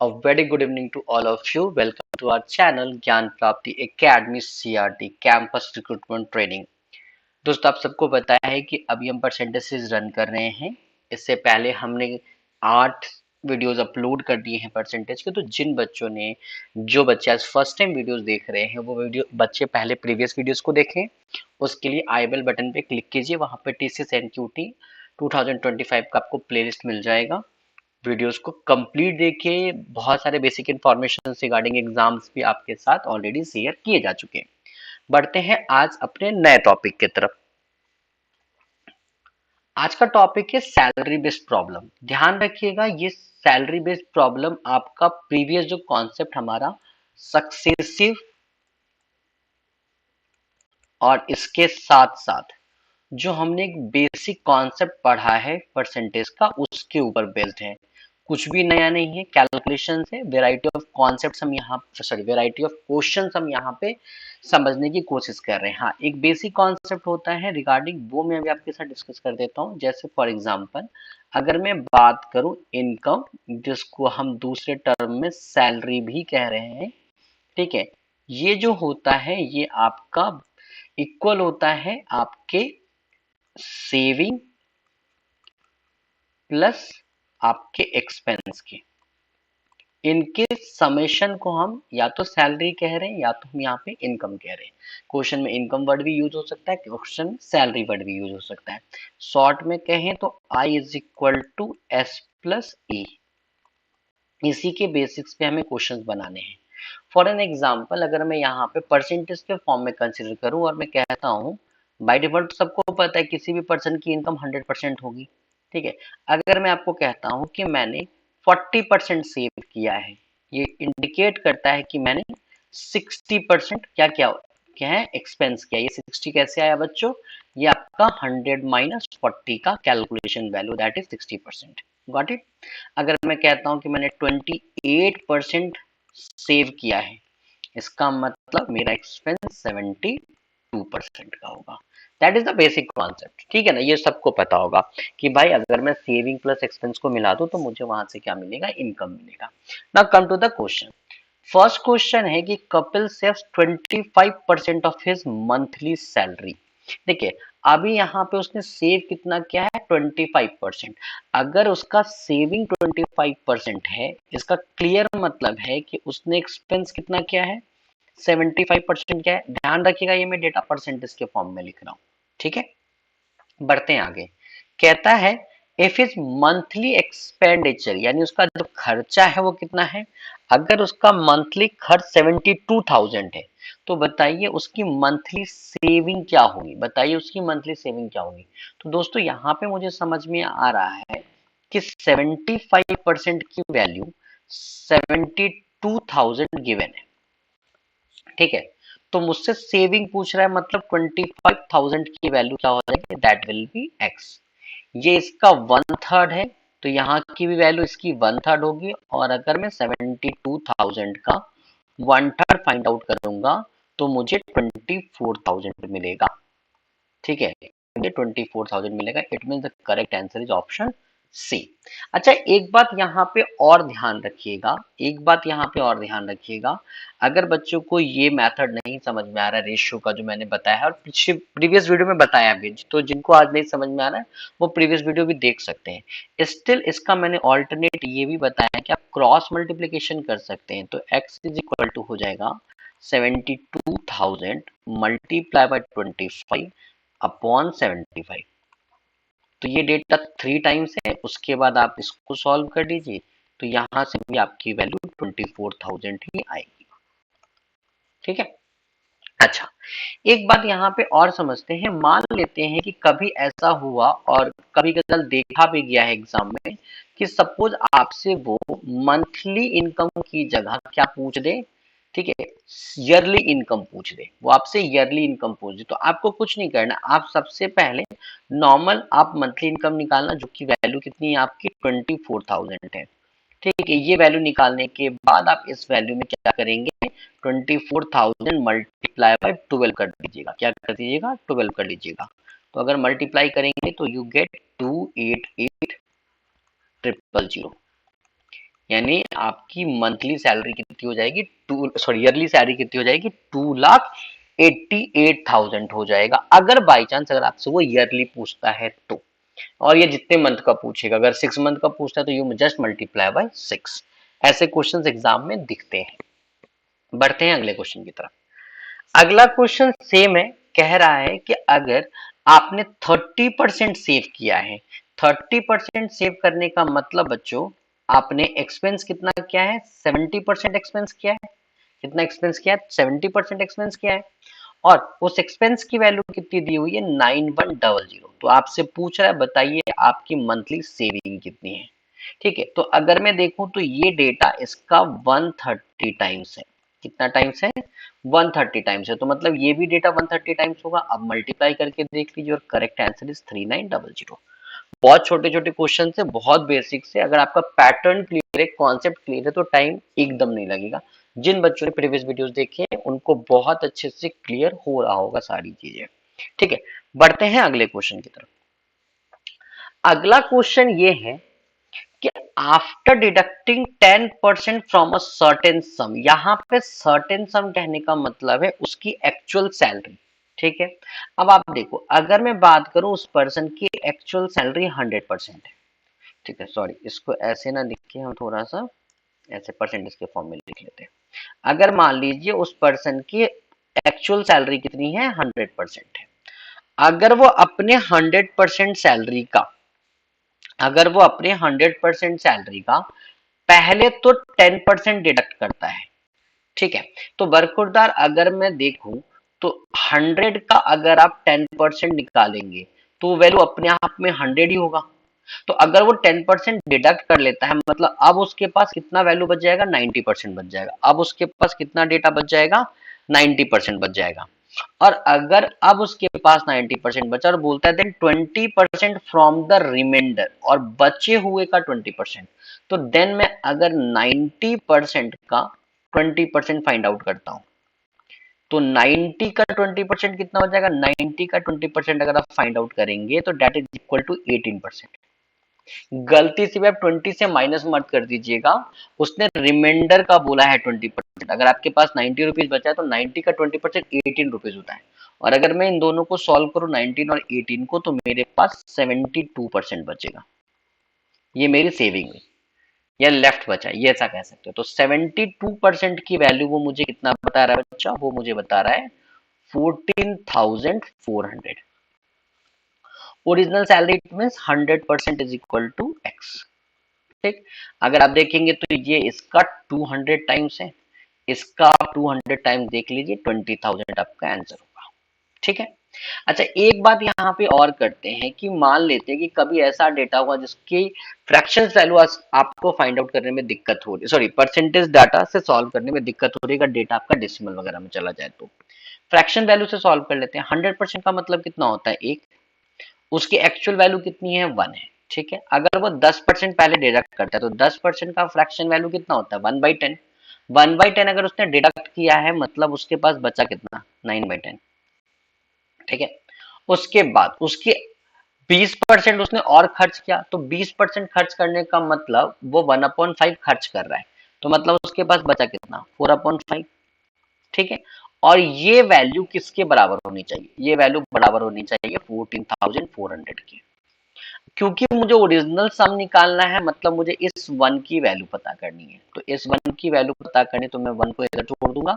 A very good evening to all of you. Welcome to our channel ज्ञान प्राप्ति academy CRT campus recruitment training. दोस्तों, आप सबको पता है कि अभी हम परसेंटेजेस रन कर रहे हैं। इससे पहले हमने 8 वीडियोस अपलोड कर दिए हैं परसेंटेज के। तो जिन बच्चों ने जो बच्चे आज फर्स्ट टाइम वीडियोस देख रहे हैं वो वीडियो बच्चे पहले प्रीवियस वीडियोस को देखें। उसके लिए आई बेल बटन पे क्लिक कीजिए, वहां पे TCS NQT 2025 का आपको प्लेलिस्ट मिल जाएगा। वीडियोस को कंप्लीट देखिए। बहुत सारे बेसिक इंफॉर्मेशन रिगार्डिंग एग्जाम्स भी आपके साथ ऑलरेडी शेयर किए जा चुके हैं। बढ़ते हैं आज अपने नए टॉपिक की तरफ। आज का टॉपिक है सैलरी बेस्ड प्रॉब्लम। ध्यान रखिएगा, ये सैलरी बेस्ड प्रॉब्लम आपका प्रीवियस जो कॉन्सेप्ट हमारा सक्सेसिव और इसके साथ साथ जो हमने एक बेसिक कॉन्सेप्ट पढ़ा है परसेंटेज का, उसके ऊपर बेस्ड है। कुछ भी नया नहीं है। कैलकुलेशन से वेराइटी ऑफ कॉन्सेप्ट्स हम यहाँ वेराइटी ऑफ क्वेश्चंस हम यहाँ पे समझने की कोशिश कर रहे हैं। हाँ, एक बेसिक कॉन्सेप्ट होता है रिगार्डिंग, वो मैं अभी आपके साथ डिस्कस कर देता हूँ। जैसे फॉर एग्जांपल अगर मैं बात करूँ इनकम, जिसको हम दूसरे टर्म में सैलरी भी कह रहे हैं, ठीक है, ये जो होता है ये आपका इक्वल होता है आपके सेविंग प्लस आपके एक्सपेंस के। इनके समेशन को हम या तो सैलरी कह रहे हैं या तो हम यहाँ पे इनकम कह रहे हैं। क्वेश्चन में इनकम वर्ड भी यूज हो सकता है, क्वेश्चन में सैलरी वर्ड भी यूज हो सकता है। शॉर्ट में कहें तो I is equal to S plus E। इसी के बेसिक्स पे हमें क्वेश्चंस बनाने हैं। फॉर एन एग्जाम्पल, अगर मैं यहाँ पे परसेंटेज के फॉर्म में कंसिडर करूँ और मैं कहता हूँ, बाय डिफॉल्ट सबको पता है किसी भी पर्सन की इनकम 100% होगी, ठीक है। अगर मैं आपको कहता हूँ कि मैंने 40% सेव किया है, ये इंडिकेट करता है कि मैंने 60% क्या क्या क्या है एक्सपेंस किया। ये 60 कैसे आया बच्चों? ये आपका 100 माइनस 40 का calculation value, that is 60%। Got it. अगर मैं कहता हूं कि मैंने 28% सेव किया है, इसका मतलब मेरा एक्सपेंस 72% का होगा। That is the basic concept, ठीक है ना। ये सबको पता होगा कि भाई अगर मैं सेविंग प्लस एक्सपेंस को मिला दूं तो मुझे वहां से क्या मिलेगा? इनकम मिलेगा। Now come to the question. First question है कि Kapil saves 25% of his monthly salary. देखिए, अभी यहाँ पे उसने सेव कितना किया है? 25%। अगर उसका सेविंग 25% है, इसका क्लियर मतलब है कि उसने एक्सपेंस कितना किया है? 75% किया है। ध्यान रखिएगा, ये मैं डेटा परसेंटेज के फॉर्म में लिख रहा हूँ, ठीक है। बढ़ते हैं आगे। कहता है इफ इज मंथली एक्सपेंडिचर, यानी उसका जो खर्चा है वो कितना है? अगर उसका मंथली खर्च 72,000 है तो बताइए उसकी मंथली सेविंग क्या होगी? बताइए उसकी मंथली सेविंग क्या होगी? तो दोस्तों यहाँ पे मुझे समझ में आ रहा है कि 75% की वैल्यू 72,000 गिवन है, ठीक है। तो मुझसे सेविंग पूछ रहा है, मतलब 25,000 की वैल्यू क्या हो जाएगी? That will B x. ये इसका 1/3 है, तो यहाँ की भी वैल्यू इसकी 1/3 होगी। और अगर मैं 72,000 का 1/3 फाइंड आउट करूंगा तो मुझे 24,000 मिलेगा, ठीक है। मुझे 24,000 मिलेगा। It mean the correct answer is option C. अच्छा, एक बात यहाँ पे और ध्यान रखिएगा, एक बात यहाँ पे और ध्यान रखिएगा। अगर बच्चों को ये मेथड नहीं समझ में आ रहा है रेशियो का, जो मैंने बताया है और प्रीवियस वीडियो में बताया भी, तो जिनको आज नहीं समझ में आ रहा है वो प्रीवियस वीडियो भी देख सकते हैं। स्टिल इसका मैंने ऑल्टरनेट ये भी बताया है कि आप क्रॉस मल्टीप्लीकेशन कर सकते हैं। तो x इज इक्वल टू हो जाएगा 72,000 मल्टीप्लाई बाय 25 अपॉन 75। तो ये डेटा 3 टाइम्स है, उसके बाद आप इसको सॉल्व कर लीजिए, तो यहां से भी आपकी वैल्यू 24,000 ही आएगी, ठीक है। अच्छा, एक बात यहाँ पे और समझते हैं। मान लेते हैं कि कभी ऐसा हुआ और कभी कभी देखा भी गया है एग्जाम में कि सपोज आपसे वो मंथली इनकम की जगह क्या पूछ दे? ठीक है, ईयरली इनकम पूछ दे। वो आपसे ईयरली इनकम पूछ दे तो आपको कुछ नहीं करना। आप सबसे पहले नॉर्मल आप मंथली इनकम निकालना, जो कि वैल्यू कितनी है आपकी? 24,000 है, ठीक है। ये वैल्यू निकालने के बाद आप इस वैल्यू में क्या करेंगे? 24,000 मल्टीप्लाई बाय 12 कर दीजिएगा। क्या कर दीजिएगा? 12 कर लीजिएगा। तो अगर मल्टीप्लाई करेंगे तो यू गेट 288,000, यानी आपकी मंथली सैलरी कितनी हो जाएगी, ईयरली सैलरी कितनी हो जाएगी, 2,88,000 हो जाएगा, अगर बाई चांस अगर आपसे वो ईयरली पूछता है तो। और ये जितने मंथ का पूछेगा, अगर 6 मंथ का पूछता है तो यू जस्ट मल्टीप्लाई बाय 6। ऐसे क्वेश्चंस एग्जाम में दिखते हैं। बढ़ते हैं अगले क्वेश्चन की तरफ। अगला क्वेश्चन सेम है, कह रहा है कि अगर आपने 30% सेव किया है, 30% सेव करने का मतलब बच्चों आपने एक्सपेंस कितना किया है, 70% एक्सपेंस किया है। कितना एक्सपेंस किया है, 70% एक्सपेंस किया है। और उस एक्सपेंस की वैल्यू कितनी दी हुई है, 9100। तो आपसे पूछ रहा है बताइए आपकी मंथली सेविंग कितनी है। ठीक है, तो अगर मैं देखूं तो ये डेटा इसका 130 टाइम्स है। कितना टाइम्स है, 130 टाइम्स है, तो मतलब ये भी डेटा 130 टाइम्स होगा। अब मल्टीप्लाई करके देख लीजिए और करेक्ट आंसर इज 3900। बहुत छोटे छोटे क्वेश्चन से, बहुत बेसिक से, अगर आपका पैटर्न क्लियर है, कॉन्सेप्ट क्लियर है, तो टाइम एकदम नहीं लगेगा। जिन बच्चों ने प्रीवियस वीडियोस देखे हैं उनको बहुत अच्छे से क्लियर हो रहा होगा सारी चीजें। ठीक है, बढ़ते हैं अगले क्वेश्चन की तरफ। अगला क्वेश्चन ये है कि after deducting 10% from a certain सम, यहां पे सर्टेन सम कहने का मतलब है उसकी एक्चुअल सैलरी। ठीक है, अब आप देखो, अगर मैं बात करूं उस पर्सन की एक्चुअल सैलरी 100% है। ठीक है, सॉरी, इसको ऐसे ना लिख के हम थोड़ा सा ऐसे परसेंटेज के फॉर्म में लिख लेते हैं। अगर मान लीजिए उस पर्सन की एक्चुअल सैलरी कितनी है, 100% है। अगर वो अपने 100% सैलरी का, अगर वो अपने 100% सैलरी का पहले तो 10% डिडक्ट करता है। ठीक है, तो बरखुरदार अगर मैं देखूं तो 100 का अगर आप 10% निकालेंगे तो वैल्यू अपने आप में 100 ही होगा। तो अगर वो 10% डिडक्ट कर लेता है, मतलब अब उसके पास कितना वैल्यू बच जाएगा, 90% बच जाएगा। अब उसके पास कितना डेटा बच जाएगा, 90% बच जाएगा। और अगर अब उसके पास 90% बचा और बोलता है देन 20% फ्रॉम द रिमाइंडर, और बचे हुए का 20%, तो देन मैं अगर 90% का 20% फाइंड आउट करता हूं तो 90 का 20% कितना हो जाएगा, 90 का 20% अगर आप फाइंड आउट करेंगे तो डेट इज इक्वल टू 18%। गलती से भी आप 20 से माइनस मत कर दीजिएगा, उसने रिमाइंडर का बोला है 20%। अगर आपके पास 90 रुपीज बचा है तो 90 का 20% 18 रुपीज होता है। और अगर मैं इन दोनों को सॉल्व करूं 19 और 18 को, तो मेरे पास 72% बचेगा। ये मेरी सेविंग हुई या लेफ्ट बचा, ये ऐसा कह सकते हो। तो 72% की वैल्यू वो मुझे कितना बता रहा है बच्चा, वो मुझे बता रहा है 14,400। Original salary means 100% is equal to X. ठीक, अगर आप देखेंगे तो ये इसका 200 टाइम्स है, इसका आप 200 टाइम्स देख लीजिए, 20,000 आपका आंसर होगा। ठीक है, अच्छा एक बात यहाँ पे और करते हैं कि मान लेते हैं कि कभी ऐसा डेटा हुआ जिसकी फ्रैक्शन वैल्यू आपको फाइंड आउट करने में दिक्कत हो रही, सॉरी परसेंटेज डाटा से सॉल्व करने में दिक्कत हो रही है, अगर डेटा आपका डेसिमल वगैरह में चला जाए तो फ्रैक्शन वैल्यू से सॉल्व कर लेते हैं। 100% का मतलब कितना होता है, एक, उसकी एक्चुअल वैल्यू कितनी है, 1 है। ठीक है, अगर वो 10% पहले डिडक्ट करता है तो 10% का फ्रैक्शन वैल्यू कितना होता है, 1/10। 1/10 अगर उसने डिडक्ट किया है मतलब उसके पास बचा कितना, 9/10। ठीक है, उसके बाद उसके 20% उसने और खर्च किया, तो 20% खर्च करने का मतलब वो 1/5 खर्च कर रहा है, तो मतलब उसके पास बचा कितना, 4/5। ठीक है, और ये वैल्यू किसके बराबर होनी चाहिए, ये वैल्यू बराबर होनी चाहिए 14,400 की। क्योंकि मुझे ओरिजिनल सम निकालना है, मतलब मुझे इस वन की वैल्यू पता करनी है, तो इस वन की वैल्यू पता करनी, तो मैं वन को इधर छोड़ दूंगा।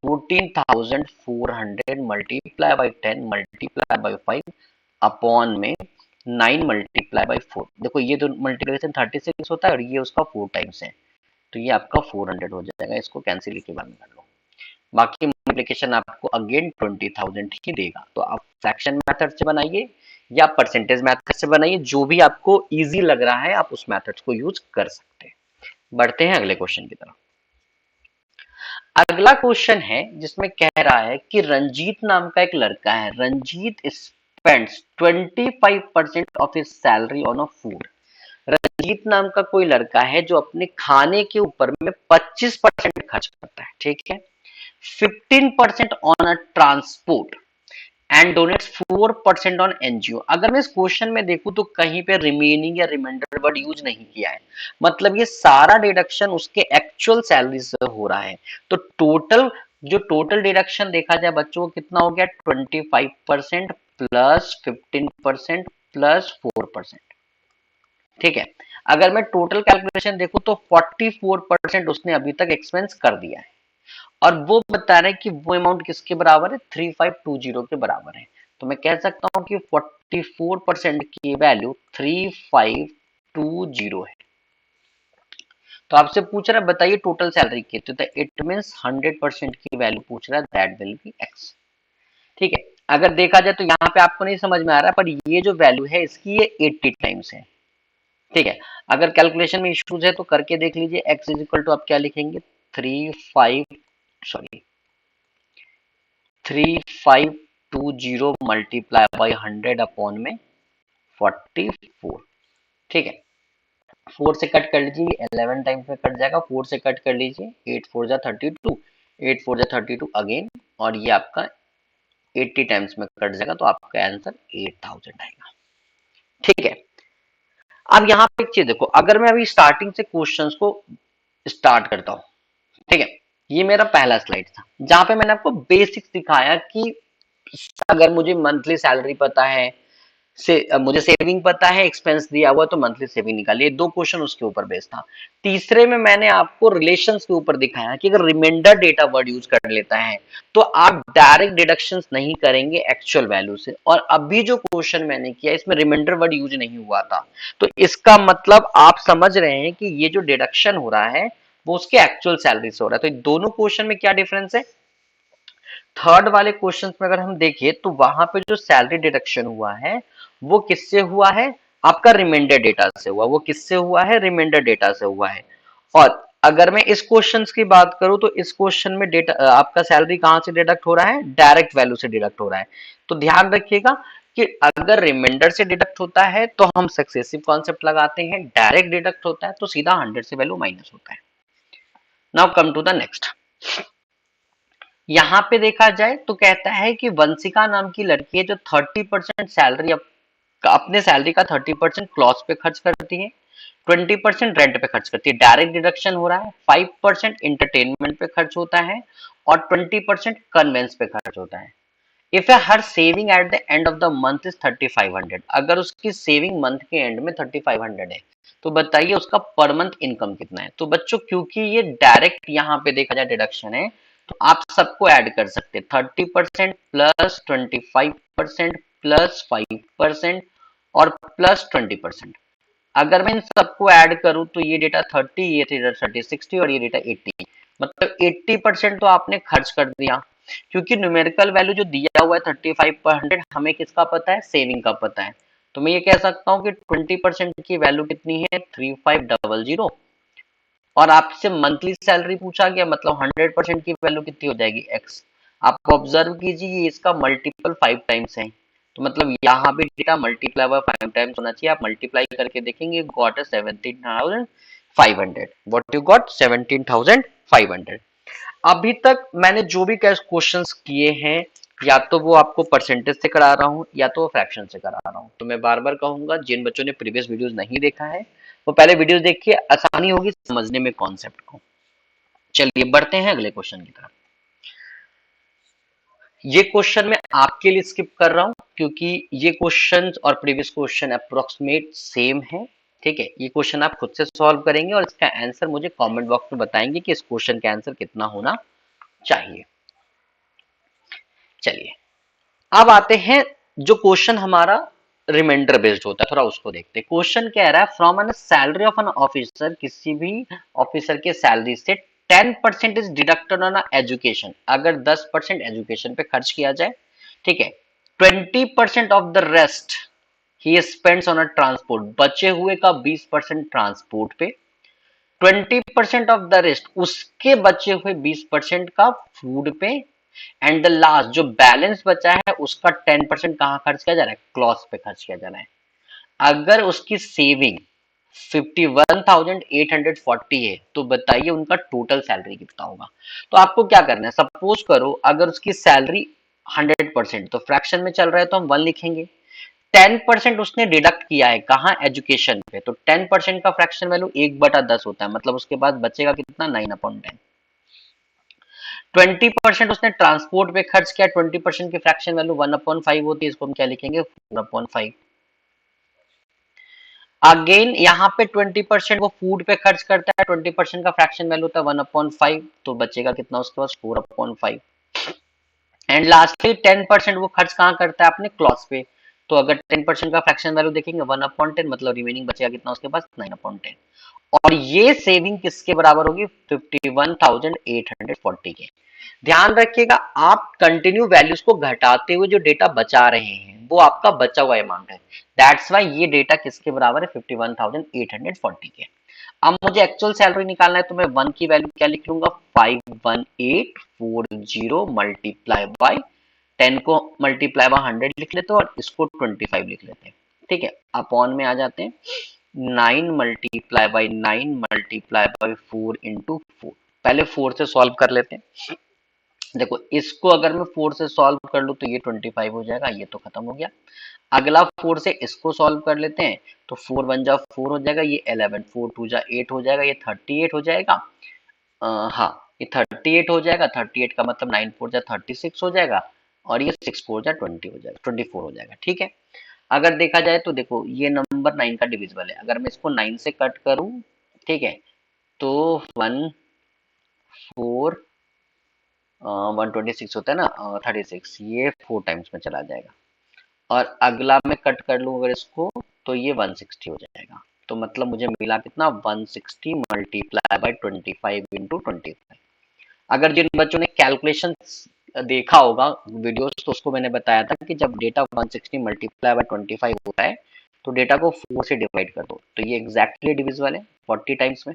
14,400 multiply by 10 multiply by 5 upon में 9 मल्टीप्लाई बाई 4। देखो ये तो मल्टीप्लिकेशन 36 होता है और ये उसका 4 टाइम्स है, तो ये आपका 400 हो जाएगा। इसको कैंसिल के बाद में कर लो, बाकी मल्टीप्लिकेशन आपको अगेन 20,000 ही देगा। तो आप फ्रैक्शन मेथड से बनाइए या परसेंटेज मेथड से बनाइए, जो भी आपको इजी लग रहा है आप उस मेथड को यूज कर सकते हैं। बढ़ते हैं अगले क्वेश्चन की तरफ। अगला क्वेश्चन है जिसमें कह रहा है कि रंजीत नाम का एक लड़का है, Ranjit spends 25% of his salary on a food. Ranjit नाम का कोई लड़का है जो अपने खाने के ऊपर में 25% खर्च करता है। ठीक है, 15% on a transport, and donates 4% on NGO. अगर मैं इस क्वेश्चन में देखूं तो कहीं पे रिमेनिंग या रिमाइंडर वर्ड यूज नहीं किया है, मतलब ये सारा डिडक्शन उसके एक्चुअल सैलरी से हो रहा है। तो टोटल डिडक्शन देखा जाए बच्चों को कितना हो गया, 25% प्लस 15% प्लस 4%। ठीक है, अगर मैं टोटल कैलकुलेशन देखूं तो 44% उसने अभी तक एक्सपेंस कर दिया है, और वो बता रहे हैं कि वो अमाउंट किसके बराबर है, 3520 के बराबर है। तो मैं कह सकता हूं कि 44% की वैल्यू 3520 है। तो आपसे पूछ रहा है बताइए टोटल सैलरी कितनी, तो इट मीन्स 100% की वैल्यू पूछ रहा है, दैट विल बी एक्स। ठीक है, अगर देखा जाए तो यहाँ पे आपको नहीं समझ में आ रहा, पर ये जो वैल्यू है इसकी ये 80 टाइम्स है। ठीक है, अगर कैलकुलेशन में इश्यूज है तो करके देख लीजिए। एक्स इज इक्वल टू आप क्या लिखेंगे, 3520 मल्टीप्लाई बाई 100 अपॉन में 44। ठीक है, 4 से कट कर लीजिए, 11 टाइम्स में कट जाएगा, 4 से कट कर लीजिए, 8 4 जा 32, 8 4 जा 32 अगेन, और ये आपका 80 टाइम्स में कट जाएगा, तो आपका आंसर 8000 आएगा। ठीक है, अब यहाँ पे एक चीज देखो, अगर मैं अभी स्टार्टिंग से क्वेश्चंस को स्टार्ट करता हूँ, ठीक है, ये मेरा पहला स्लाइड था जहां पे मैंने आपको बेसिक्स दिखाया कि अगर मुझे मंथली सैलरी पता है, मुझे सेविंग पता है, एक्सपेंस दिया हुआ, तो मंथली सेविंग निकालिए। दो क्वेश्चन उसके ऊपर बेस्ड था। तीसरे में मैंने आपको रिलेशंस के ऊपर दिखाया कि अगर रिमाइंडर डेटा वर्ड यूज कर लेता है तो आप डायरेक्ट डिडक्शंस नहीं करेंगे एक्चुअल वैल्यू से, और अभी जो क्वेश्चन मैंने किया इसमें रिमाइंडर वर्ड यूज नहीं हुआ था, तो इसका मतलब आप समझ रहे हैं कि ये जो डिडक्शन हो रहा है वो उसके एक्चुअल सैलरी से हो रहा है। तो दोनों क्वेश्चन में क्या डिफरेंस है, थर्ड वाले क्वेश्चन में अगर हम देखें तो वहां पे जो सैलरी डिडक्शन हुआ है वो किससे हुआ है, आपका रिमाइंडर डेटा से हुआ, वो किससे हुआ है, रिमाइंडर डेटा से हुआ है। और अगर मैं इस क्वेश्चन की बात करूं तो इस क्वेश्चन में डेटा आपका सैलरी कहां से डिडक्ट हो रहा है, डायरेक्ट वैल्यू से डिडक्ट हो रहा है। तो ध्यान रखिएगा कि अगर रिमाइंडर से डिडक्ट होता है तो हम सक्सेसिव कॉन्सेप्ट लगाते हैं, डायरेक्ट डिडक्ट होता है तो सीधा 100 से वैल्यू माइनस होता है। Now come to the next. यहाँ पे देखा जाए तो कहता है कि वंशिका नाम की लड़की है जो 30% सैलरी अपने सैलरी का 30% क्लॉथ पे खर्च करती है, 20% रेंट पे खर्च करती है, डायरेक्ट डिडक्शन हो रहा है, 5% इंटरटेनमेंट पे खर्च होता है, और 20% कन्वेंस पे खर्च होता है। If her saving at the end of the month is 3500, अगर उसकी सेविंग मंथ के एंड में 3500 है, तो बताइए उसका पर मंथ इनकम कितना है। तो बच्चों क्योंकि ये डायरेक्ट यहाँ पे देखा जाए डिडक्शन है, तो आप सबको ऐड कर सकते हैं, 30% प्लस 25% प्लस 5% और प्लस 20%। अगर मैं इन सबको ऐड करूं तो ये डेटा 30, ये डेटा 30 60 और ये डेटा 80, मतलब 80% तो आपने खर्च कर दिया, क्योंकि न्यूमेरिकल वैल्यू जो दिया हुआ है 3500 हमें किसका पता है, सेविंग का पता है। तो मैं ये कह सकता हूँ कि 20% की वैल्यू कितनी है, 3500, और आपसे मंथली सैलरी पूछा गया, मतलब 100% की वैल्यू कितनी हो जाएगी, एक्स। आप ऑब्जर्व कीजिए इसका मल्टीपल 5 टाइम्स है, तो मतलब यहाँ पे डेटा मल्टीप्लाई बाय 5 टाइम्स होना चाहिए। आप मल्टीप्लाई करके देखेंगे, गॉट 17,500, व्हाट यू गॉट 17,500। अभी तक मैंने जो भी क्वेश्चंस किए हैं, या तो वो आपको परसेंटेज से करा रहा हूँ या तो फ्रैक्शन से करा रहा हूँ। तो मैं बार बार कहूंगा जिन बच्चों ने प्रीवियस वीडियोस नहीं देखा है वो पहले वीडियोस देखिए, आसानी होगी समझने में कॉन्सेप्ट को। चलिए बढ़ते हैं अगले क्वेश्चन की तरफ। ये क्वेश्चन मैं आपके लिए स्किप कर रहा हूं क्योंकि ये क्वेश्चन और प्रीवियस क्वेश्चन अप्रोक्सीमेट सेम है। ठीक है, ये क्वेश्चन आप खुद से सॉल्व करेंगे और इसका आंसर मुझे कमेंट बॉक्स में बताएंगे कि इस क्वेश्चन का आंसर कितना होना चाहिए। चलिए अब आते हैं जो क्वेश्चन हमारा रिमाइंडर बेस्ड होता है, थोड़ा उसको देखते हैं। क्वेश्चन कह रहा है from an salary of an officer, किसी भी ऑफिसर के सैलरी से 10% इज डिडक्टेड ऑन एजुकेशन, अगर 10% एजुकेशन पे खर्च किया जाए, ठीक है, 20% of the rest he spends on a transport, बचे हुए का 20% ट्रांसपोर्ट पे, 20% ऑफ द रेस्ट उसके बचे हुए 20% का फूड पे, एंड द लास्ट जो बैलेंस बचा है उसका 10% कहां खर्च किया जा रहा है, क्लॉथ पे खर्च किया जा रहा है। अगर उसकी सेविंग 51,840 है तो बताइए उनका टोटल सैलरी कितना होगा। तो आपको क्या करना है, सपोज करो अगर उसकी सैलरी 100%, तो फ्रैक्शन में चल रहा है तो हम 1 लिखेंगे। 10% उसने डिडक्ट किया है कहाँ, एजुकेशन पे, तो 10% का फ्रैक्शन वैल्यू 1/10 होता है, मतलब उसके पास बचेगा कितना, 9/10। 20% उसने ट्रांसपोर्ट पे खर्च किया, 20% की फ्रैक्शन वैल्यू 1/5 होती है, इसको हम क्या लिखेंगे, 4/5। अगेन यहाँ पे 20% वो फूड पे खर्च करता है, 20% का फ्रैक्शन वैल्यू होता है 1/5, तो बचेगा कितना उसके पास, 4/5। एंड लास्टली 10% वो खर्च कहाँ करता है, अपने क्लॉथ्स पे, तो अगर 10% का फ्रैक्शन वैल्यू देखेंगे 1/10, मतलब रिमेनिंग बचेगा कितना उसके पास, 9/10। और ये सेविंग किसके बराबर होगी, 51,840 के। ध्यान रखिएगा, आप कंटिन्यू वैल्यूज को घटाते हुए जो डेटा बचा रहे हैं वो आपका बचा हुआ अमाउंट है, दैट्स वाई ये डेटा किसके बराबर है, 51,840 के। अब मुझे एक्चुअल सैलरी निकालना है, तो मैं 1 की वैल्यू क्या लिख लूंगा, 51840 मल्टीप्लाई बाय 10 को मल्टीप्लाई बाय 100 लिख लेते हैं और इसको 25 लिख लेते हैं। ठीक है, अपॉन में आ जाते हैं, 9 multiply by 9 multiply by 4 into 4। पहले 4 से सॉल्व कर लेते हैं। देखो इसको अगर मैं 4 से सॉल्व कर लूं तो ये 25 हो जाएगा, ये तो खत्म हो गया। अगला 4 से इसको सॉल्व कर लेते हैं, तो 4 1 जा 4 हो जाएगा, ये 11, 4 2 जा 8 हो जाएगा, ये 38 हो जाएगा। हाँ, ये 38 हो जाएगा, 38 का मतलब 9 4 जा 36 हो जाएगा, और ये 6 4 जा 20 हो जाएगा, 24 हो जाएगा। ठीक है, अगर देखा जाए तो देखो ये नंबर 9 का डिविजिबल है, अगर मैं इसको 9 से कट करूं, ठीक है, तो 1 4 126 होता है ना, 36, ये 4 टाइम्स में चला जाएगा। और अगला मैं कट कर लूं अगर इसको, तो ये 160 हो जाएगा। तो मतलब मुझे मिला कितना, 160 मल्टीप्लाई बाय 25 इंटू 25। अगर जिन बच्चों ने कैलकुलेशन देखा होगा वीडियोस, तो उसको मैंने बताया था कि जब डेटा 160 मल्टीप्लाई बाय 25 होता है तो डेटा को 4 से डिवाइड कर दो, तो ये एग्जैक्टली डिविजिबल है 40 टाइम्स में।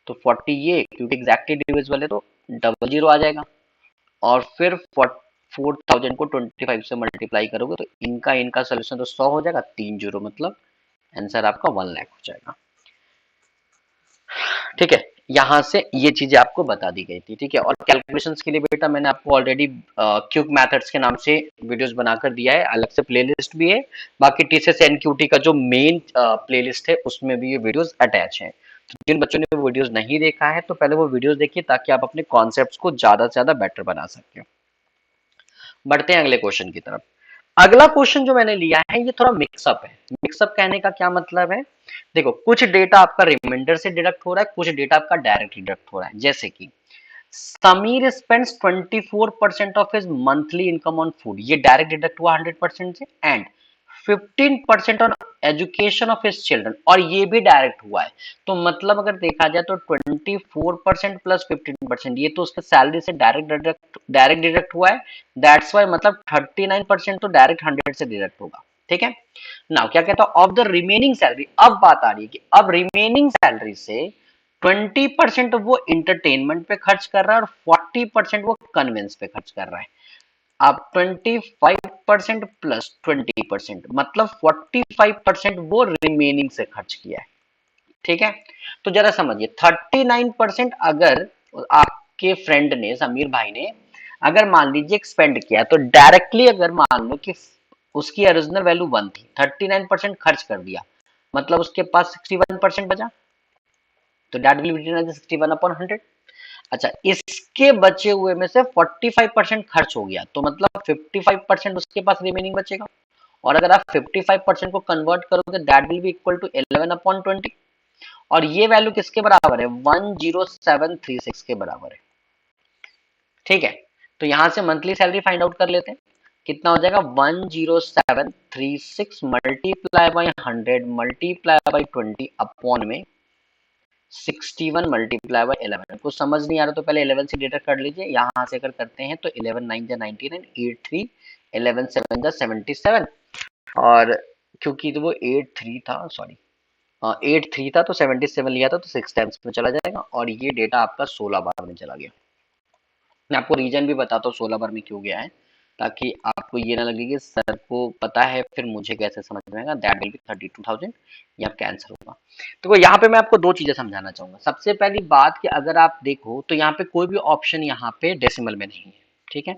तो 40 ये क्योंकि एग्जैक्टली डिविजिबल है तो डबल जीरो आ जाएगा, और फिर 4000 को 25 से मल्टीप्लाई करोगे तो इनका इनका सोल्यूशन तो 100 हो जाएगा, 3 जीरो मतलब आंसर आपका 1 लाख हो जाएगा। ठीक है, यहाँ से ये चीजें आपको बता दी गई थी। ठीक है, और कैलकुलेशंस के लिए बेटा मैंने आपको ऑलरेडी क्यूक मेथड्स के नाम से वीडियोस बनाकर दिया है, अलग से प्लेलिस्ट भी है। बाकी टीसीएस एनक्यूटी का जो मेन प्लेलिस्ट है उसमें भी ये वीडियोस अटैच है। तो जिन बच्चों ने वो वीडियोस नहीं देखा है तो पहले वो वीडियोस देखिए, ताकि आप अपने कॉन्सेप्ट्स को ज्यादा से ज्यादा बेटर बना सकें। बढ़ते हैं अगले क्वेश्चन की तरफ। अगला क्वेश्चन जो मैंने लिया है ये थोड़ा मिक्सअप है। मिक्सअप कहने का क्या मतलब है, देखो कुछ डेटा आपका रिमाइंडर से डिडक्ट हो रहा है, कुछ डेटा आपका डायरेक्ट डिडक्ट हो रहा है। जैसे कि Sameer spends 24% of his monthly income on food, ये डायरेक्ट डिडक्ट हुआ 100% से, and 15% on education of his children, और ये भी डायरेक्ट हुआ है। तो मतलब अगर देखा जाए तो 24% प्लस 15%, ये तो उसके सैलरी से डायरेक्ट डिडक्ट हुआ है। दैट्स वाई मतलब 39% तो डायरेक्ट 100 से डिडक्ट होगा। ठीक है, नाउ क्या कहता है, ऑफ द रिमेनिंग सैलरी, अब बात आ रही है कि अब रिमेनिंग सैलरी से 20% वो इंटरटेनमेंट पे खर्च कर रहा है और 40% वो कन्वेंस पे खर्च कर रहा है। अब 25% प्लस 20% मतलब 45% वो रिमेनिंग से खर्च किया है। ठीक है, तो जरा समझिए 39% अगर आपके फ्रेंड ने, समीर भाई ने अगर मान लीजिए एक्सपेंड किया, तो डायरेक्टली अगर मान लो कि उसकी ओरिजिनल वैल्यू 1 थी, 39% खर्च कर दिया, मतलब उसके पास 61% बचा, तो that will be written as 61/100। अच्छा, इसके बचे हुए में से 45% खर्च हो गया, तो मतलब 55% उसके पास रिमेनिंग बचेगा। और अगर आप 55% को कन्वर्ट करोगे that will be equal to 11/20, और ये वैल्यू किसके बराबर है, 10736 के बराबर है। ठीक है, तो यहां से मंथली सैलरी फाइंड आउट कर लेते हैं, कितना हो जाएगा, 10736 multiply by 100 multiply by 20 upon में 61 मल्टीप्लाई बाय 11। कुछ समझ नहीं आ रहा तो पहले 11 से डिडक्ट कर लीजिए, यहाँ से अगर करते हैं तो 11 9 जा 99, 8 3 11 7 जा 77, और क्योंकि तो वो 8 3 था, सॉरी 8 3 था तो 77 लिया था तो 6 टाइम्स में चला जाएगा, और ये डेटा आपका 16 बार में चला गया। मैं आपको रीजन भी बताता हूँ 16 बार में क्यों गया है, ताकि आपको ये ना लगे कि सर को पता है फिर मुझे कैसे समझ में आएगा। दैट विल बी 32,000, ये आपका आंसर होगा। तो यहाँ पे मैं आपको दो चीजें समझाना चाहूंगा। सबसे पहली बात कि अगर आप देखो तो यहाँ पे कोई भी ऑप्शन यहाँ पे डेसिमल में नहीं है। ठीक है,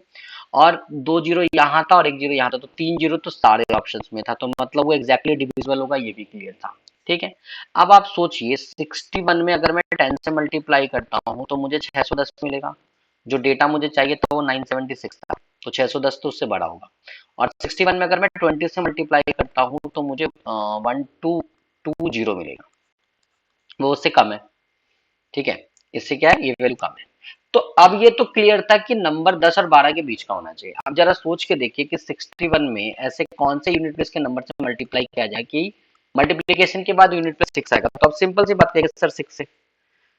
और 2 जीरो यहाँ था और 1 जीरो यहाँ था, तो 3 जीरो तो सारे ऑप्शंस में था, तो मतलब वो एग्जैक्टली डिविजिबल होगा, ये भी क्लियर था। ठीक है, अब आप सोचिए 61 में अगर मैं 10 से मल्टीप्लाई करता हूँ तो मुझे 610 मिलेगा। जो डेटा मुझे चाहिए था वो 976 था, तो 610 तो उससे बड़ा होगा। और 61 में अगर मैं 20 से मल्टीप्लाई करता हूँ तो मुझे 1220 मिलेगा, वो उससे कम है। ठीक है, इससे क्या है, ये वैल्यू कम है। तो अब ये तो क्लियर था कि नंबर 10 और 12 के बीच का होना चाहिए। अब जरा सोच के देखिए कि 61 में ऐसे कौन से यूनिट प्लेस के नंबर से मल्टीप्लाई किया जाए कि मल्टीप्लीकेशन के बाद यूनिट प्लेस 6 आएगा। तो अब सिंपल सी बात करेंगे सर 6 से,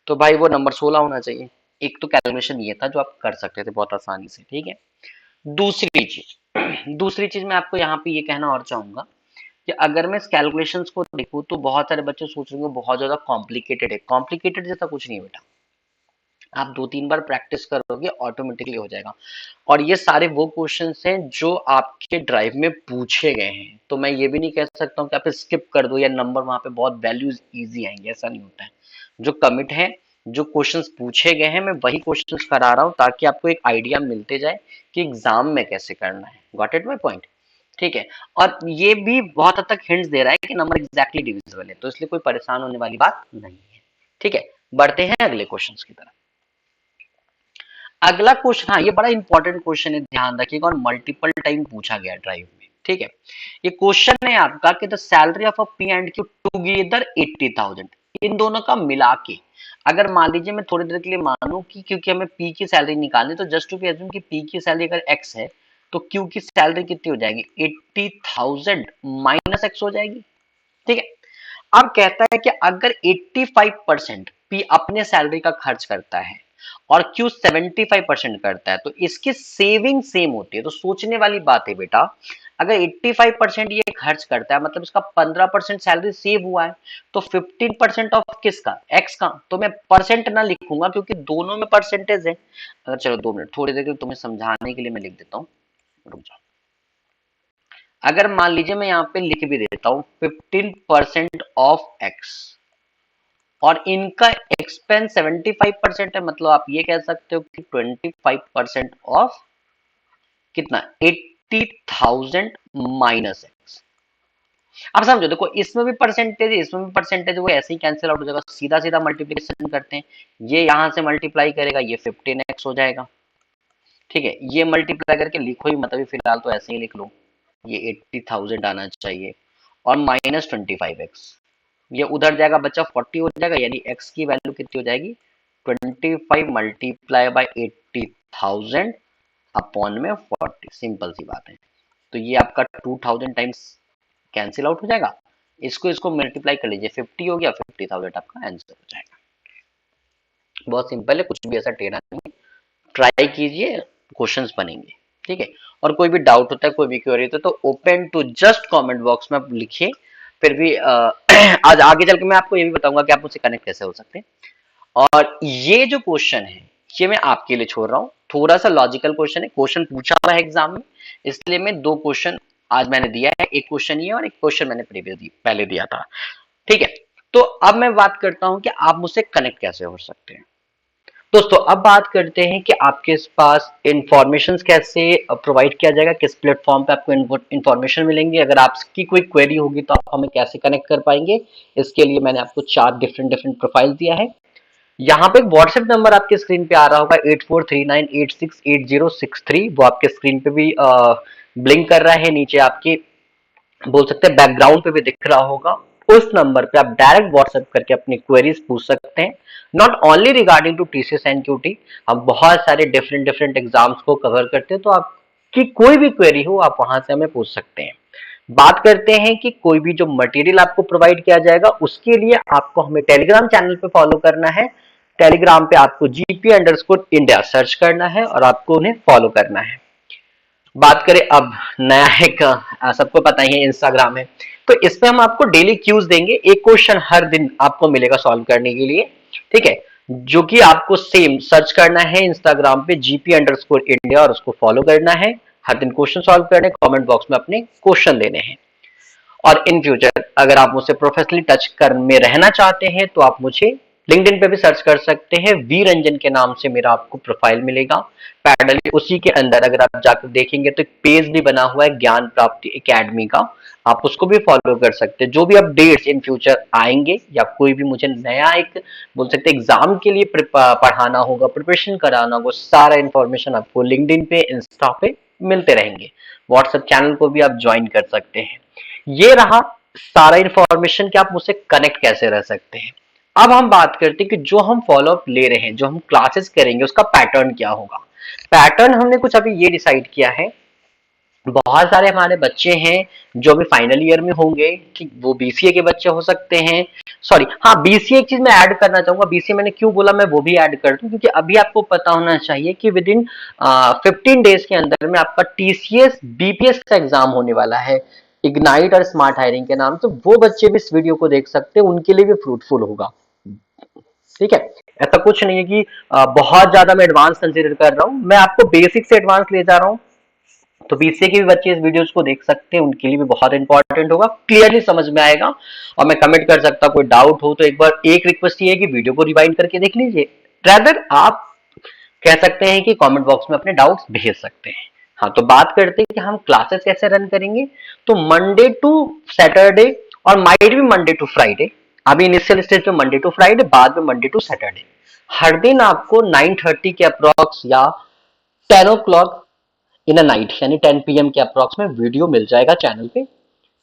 तो भाई वो नंबर 16 होना चाहिए। एक तो कैलकुलेशन ये था जो आप कर सकते थे बहुत आसानी से। ठीक है, दूसरी चीज दूसरी चीज मैं आपको यहाँ पे ये कहना और चाहूंगा कि अगर मैं इस कैलकुलेशंस को देखूं तो बहुत सारे बच्चे सोच रहे हैं बहुत ज्यादा कॉम्प्लिकेटेड है। कॉम्प्लिकेटेड जैसा कुछ नहीं है बेटा, आप 2-3 बार प्रैक्टिस करोगे ऑटोमेटिकली हो जाएगा। और ये सारे वो क्वेश्चंस हैं जो आपके ड्राइव में पूछे गए हैं, तो मैं ये भी नहीं कह सकता हूँ कि आप स्किप कर दो या नंबर वहां पे बहुत वैल्यूज इजी आएंगे, ऐसा नहीं होता है। जो कमिट है, जो क्वेश्चंस पूछे गए हैं मैं वही क्वेश्चंस करा रहा हूँ ताकि आपको एक आइडिया मिलते जाए कि एग्जाम में कैसे करना है। Got it my point? ठीक है, और ये भी बहुत हद तक हिंट्स दे रहा है कि नंबर एग्जैक्टली डिविजिबल है, तो इसलिए कोई परेशान होने वाली बात नहीं है। ठीक है, बढ़ते हैं अगले क्वेश्चंस की तरफ। अगला क्वेश्चन, हाँ ये बड़ा इंपॉर्टेंट क्वेश्चन है, ध्यान रखिएगा, और मल्टीपल टाइम पूछा गया ड्राइव में। ठीक है, ये क्वेश्चन है आपका कि the salary of a P and Q together 80,000, इन दोनों का मिला के अगर मान लीजिए मैं थोड़ी देर के लिए मानूं कि क्योंकि हमें पी की सैलरी निकालनी, तो जस्ट टू बी एज्यूम कि पी की सैलरी अगर एक्स है तो क्यू की सैलरी कितनी हो जाएगी, 80,000 माइनस एक्स हो जाएगी। ठीक है, अब कहता है कि अगर 85% पी अपने सैलरी का खर्च करता है और क्यू 75% करता है तो इसकी सेविंग सेम होती है। तो सोचने वाली बात है बेटा, अगर 85% ये खर्च करता है मतलब इसका 15% सैलरी सेव हुआ है, तो 15% ऑफ किसका, एक्स का। तो मैं परसेंट ना लिखूंगा क्योंकि दोनों में परसेंटेज है। अगर चलो 2 मिनट थोड़ी देर के लिए तुम्हें समझाने के लिए मैं लिख देता हूँ, रुक जाओ। अगर मान लीजिए मैं यहाँ पे लिख भी देता हूँ 15% ऑफ एक्स और इनका एक्सपेंस 75% है, मतलब आप ये कह सकते हो कि 25% ऑफ कितना, 80,000 माइनस एक्स। अब समझो, देखो इसमें भी परसेंटेज है इसमें भी परसेंटेज, वो ऐसे ही कैंसिल आउट हो जाएगा। सीधा सीधा मल्टीप्लिकेशन करते हैं, ये यहां से मल्टीप्लाई करेगा ये 15x हो जाएगा। ठीक है, ये मल्टीप्लाई करके लिखो ही मतलब फिलहाल तो ऐसे ही लिख लो, ये 80,000 आना चाहिए और माइनस 25x, ये उधर जाएगा बच्चा 40 हो जाएगा, यानी x की वैल्यू कितनी हो जाएगी 25 मल्टीप्लाई बाय 80,000 अपॉन में 40। सिंपल सी बात है, तो ये आपका 2000 टाइम्स कैंसिल आउट हो जाएगा, इसको इसको मल्टीप्लाई कर लीजिए 50 हो गया, 50,000 आपका आंसर हो जाएगा। बहुत सिंपल है, कुछ भी ऐसा टेढ़ा नहीं, ट्राई कीजिए, क्वेश्चंस बनेंगे। ठीक है, और कोई भी डाउट होता है कोई भी क्वेरी होता है तो open to just comment box में आप लिखिए। फिर भी आज आगे चल के मैं आपको ये भी बताऊंगा कि आप मुझसे कनेक्ट कैसे हो सकते हैं। और ये जो क्वेश्चन है ये मैं आपके लिए छोड़ रहा हूँ, थोड़ा सा लॉजिकल क्वेश्चन है, क्वेश्चन पूछा हुआ है एग्जाम में, इसलिए मैं 2 क्वेश्चन आज मैंने दिया है, एक क्वेश्चन ये और एक क्वेश्चन मैंने पहले दिया था। ठीक है, तो अब मैं बात करता हूं कि आप मुझसे कनेक्ट कैसे हो सकते हैं। दोस्तों अब बात करते हैं कि आपके पास इंफॉर्मेशन कैसे प्रोवाइड किया जाएगा, किस प्लेटफॉर्म पे आपको इंफॉर्मेशन मिलेंगी, अगर आपकी कोई क्वेरी होगी तो आप हमें कैसे कनेक्ट कर पाएंगे। इसके लिए मैंने आपको 4 डिफरेंट डिफरेंट प्रोफाइल दिया है। यहाँ पे एक व्हाट्सएप नंबर आपके स्क्रीन पे आ रहा होगा 8439868063, वो आपके स्क्रीन पे भी ब्लिंक कर रहा है, नीचे आपके बोल सकते हैं बैकग्राउंड पे भी दिख रहा होगा। उस नंबर पे आप डायरेक्ट व्हाट्सएप करके अपनी क्वेरीज पूछ सकते हैं, not only regarding to TCS and QT, हम बहुत सारे डिफरेंट डिफरेंट एग्जाम्स को कवर करते हैं, तो आपकी कोई भी क्वेरी हो आप वहां से हमें पूछ सकते हैं। बात करते हैं कि कोई भी जो मटेरियल आपको प्रोवाइड किया जाएगा उसके लिए आपको हमें टेलीग्राम चैनल पे फॉलो करना है। टेलीग्राम पे आपको GP_India सर्च करना है और आपको उन्हें फॉलो करना है। बात करें अब नया एक सबको पता ही है इंस्टाग्राम है, तो इसमें हम आपको डेली क्यूज देंगे, एक क्वेश्चन हर दिन आपको मिलेगा सॉल्व करने के लिए। ठीक है, जो कि आपको सेम सर्च करना है इंस्टाग्राम पे GP_India और उसको फॉलो करना है, हर दिन क्वेश्चन सॉल्व करने, कमेंट बॉक्स में अपने क्वेश्चन देने हैं। और इन फ्यूचर अगर आप मुझसे प्रोफेशनली टच कर में रहना चाहते हैं तो आप मुझे लिंक्डइन पे भी सर्च कर सकते हैं, वी रंजन के नाम से मेरा आपको प्रोफाइल मिलेगा। पैरेलली उसी के अंदर अगर आप जाकर देखेंगे तो एक पेज भी बना हुआ है ज्ञान प्राप्ति एकेडमी का, आप उसको भी फॉलो कर सकते हैं। जो भी अपडेट्स इन फ्यूचर आएंगे या कोई भी मुझे नया एक बोल सकते एग्जाम के लिए पढ़ाना होगा, प्रिपरेशन कराना होगा, सारा इन्फॉर्मेशन आपको लिंक्डइन पे, इंस्टा पे मिलते रहेंगे। व्हाट्सएप चैनल को भी आप ज्वाइन कर सकते हैं। ये रहा सारा इन्फॉर्मेशन कि आप मुझसे कनेक्ट कैसे रह सकते हैं। अब हम बात करते हैं कि जो हम फॉलोअप ले रहे हैं, जो हम क्लासेस करेंगे, उसका पैटर्न क्या होगा। पैटर्न हमने कुछ अभी ये डिसाइड किया है। बहुत सारे हमारे बच्चे हैं जो अभी फाइनल ईयर में होंगे कि वो बीसीए के बच्चे हो सकते हैं। सॉरी, हाँ, बीसीए एक चीज मैं ऐड करना चाहूंगा। बीसीए मैंने क्यों बोला, मैं वो भी ऐड कर दूं क्योंकि अभी आपको पता होना चाहिए कि विद इन 15 डेज के अंदर में आपका टीसीएस बीपीएस का एग्जाम होने वाला है, इग्नाइट और स्मार्ट हायरिंग के नाम से। वो बच्चे भी इस वीडियो को देख सकते हैं, उनके लिए भी फ्रूटफुल होगा। ठीक है, ऐसा कुछ नहीं है कि बहुत ज्यादा मैं एडवांस कंसीडर कर रहा हूं, मैं आपको बेसिक से एडवांस ले जा रहा हूं। तो बीसीए के भी बच्चे इस वीडियोस को देख सकते हैं, उनके लिए भी बहुत इंपॉर्टेंट होगा, क्लियरली समझ में आएगा। और मैं कमेंट कर सकता हूं, कोई डाउट हो तो एक बार एक रिक्वेस्ट ये है कि वीडियो को रिवाइंड करके देख लीजिए। रादर आप कह सकते हैं कि कमेंट बॉक्स में अपने डाउट्स भेज सकते हैं। हाँ, तो बात करते हैं कि हम क्लासेस कैसे रन करेंगे। तो मंडे टू सैटरडे और माइट भी मंडे टू फ्राइडे। अभी इनिशियल स्टेज पे मंडे टू फ्राइडे, बाद में मंडे टू सैटरडे। हर दिन आपको 9:30 के अप्रॉक्स या 10 o'clock इन अ नाइट यानी 10 PM के अप्रॉक्स में वीडियो मिल जाएगा चैनल पे।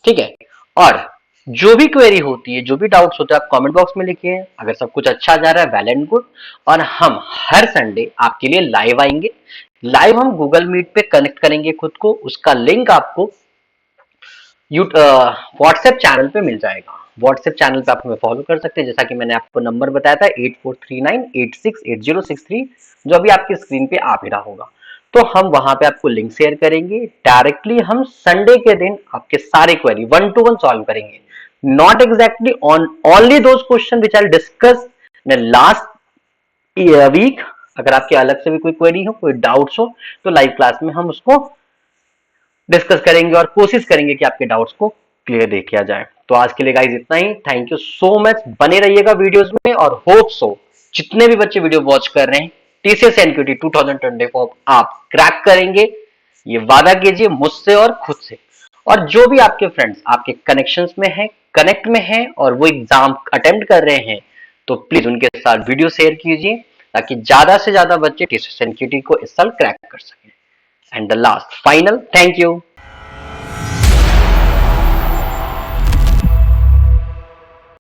ठीक है, और जो भी क्वेरी होती है, जो भी डाउट्स होते हैं, आप कमेंट बॉक्स में लिखिए। अगर सब कुछ अच्छा जा रहा है, वेल एंड गुड। और हम हर संडे आपके लिए लाइव आएंगे। लाइव हम गूगल मीट पे कनेक्ट करेंगे खुद को, उसका लिंक आपको व्हाट्सएप चैनल पे मिल जाएगा। व्हाट्सएप चैनल पे आप हमें फॉलो कर सकते हैं, जैसा कि मैंने आपको नंबर बताया था 8439868063, जो अभी आपकी स्क्रीन पे आ भी रहा होगा। तो हम वहां पे आपको लिंक शेयर करेंगे। डायरेक्टली हम संडे के दिन आपके सारे क्वेरी 1-to-1 सॉल्व करेंगे। Not exactly on only those question which I discuss in last week. अगर आपके अलग से भी कोई क्वेरी हो, कोई डाउट्स हो, तो लाइव क्लास में हम उसको डिस्कस करेंगे और कोशिश करेंगे कि आपके डाउट्स को क्लियर देख किया जाए। तो आज के लिए गाइस इतना ही। थैंक यू सो मच, बने रहिएगा वीडियोस में, और होप सो जितने भी बच्चे वीडियो वॉच कर रहे हैं, टीसीएस एनक्यूटी 2024 आप क्रैक करेंगे, ये वादा कीजिए मुझसे और खुद से। और जो भी आपके फ्रेंड्स आपके कनेक्शंस में है, कनेक्ट में है, और वो एग्जाम अटेम्प्ट कर रहे हैं, तो प्लीज उनके साथ वीडियो शेयर कीजिए ताकि ज्यादा से ज्यादा बच्चे टीसीएस एनक्यूटी को इस साल क्रैक कर सकें। And the last, final, thank you.